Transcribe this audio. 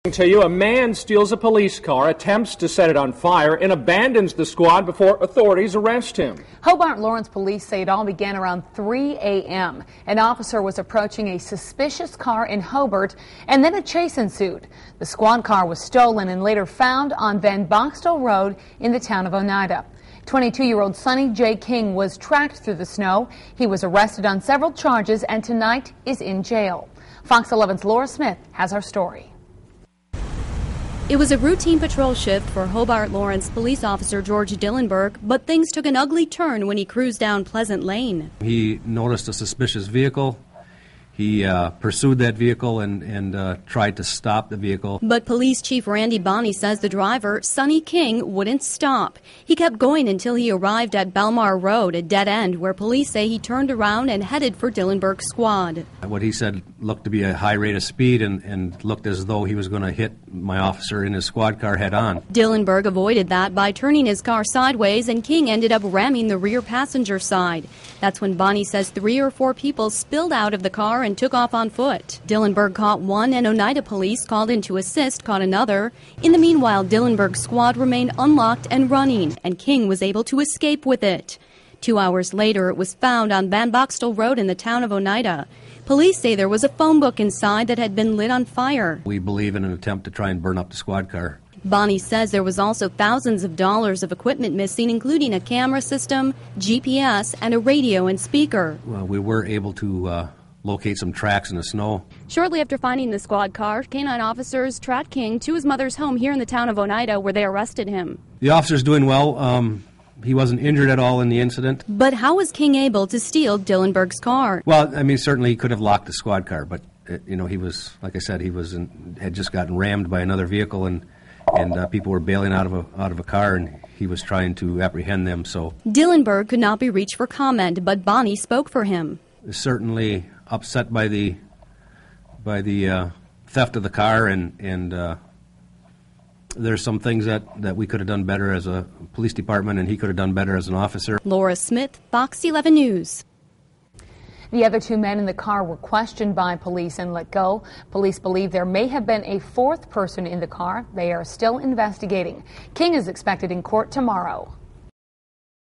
To you, a man steals a police car, attempts to set it on fire, and abandons the squad before authorities arrest him. Hobart-Lawrence Police say it all began around 3 a.m. An officer was approaching a suspicious car in Hobart, and then a chase ensued. The squad car was stolen and later found on Van Boxtel Road in the town of Oneida. 22-year-old Sonny J was tracked through the snow. He was arrested on several charges and tonight is in jail. Fox 11's Laura Smith has our story. It was a routine patrol shift for Hobart-Lawrence Police Officer George Dillenberg, but things took an ugly turn when he cruised down Pleasant Lane. He noticed a suspicious vehicle. He pursued that vehicle and tried to stop the vehicle. But Police Chief Randy Bonney says the driver, Sonny King, wouldn't stop. He kept going until he arrived at Belmar Road, a dead end, where police say he turned around and headed for Dillenberg's squad. What he said looked to be a high rate of speed and looked as though he was going to hit my officer in his squad car head on. Dillenberg avoided that by turning his car sideways, and King ended up ramming the rear passenger side. That's when Bonney says 3 or 4 people spilled out of the car and took off on foot. Dillenberg caught one, and Oneida police called in to assist caught another. In the meanwhile, Dillenberg's squad remained unlocked and running, and King was able to escape with it. 2 hours later, it was found on Van Boxtel Road in the town of Oneida. Police say there was a phone book inside that had been lit on fire. We believe in an attempt to try and burn up the squad car. Bonney says there was also thousands of dollars of equipment missing, including a camera system, GPS, and a radio and speaker. Well, we were able to locate some tracks in the snow. Shortly after finding the squad car, canine officers tracked King to his mother's home here in the town of Oneida, where they arrested him. The officer's doing well. He wasn't injured at all in the incident. But how was King able to steal Dillenberg's car? Well, I mean, certainly he could have locked the squad car, but he was, like I said, had just gotten rammed by another vehicle, and people were bailing out of a car, and he was trying to apprehend them. So Dillenberg could not be reached for comment, but Bonney spoke for him. Certainly upset by the theft of the car, and there's some things that we could have done better as a police department, and he could have done better as an officer. Laura Smith, Fox 11 News. The other 2 men in the car were questioned by police and let go. Police believe there may have been a 4th person in the car. They are still investigating. King is expected in court tomorrow.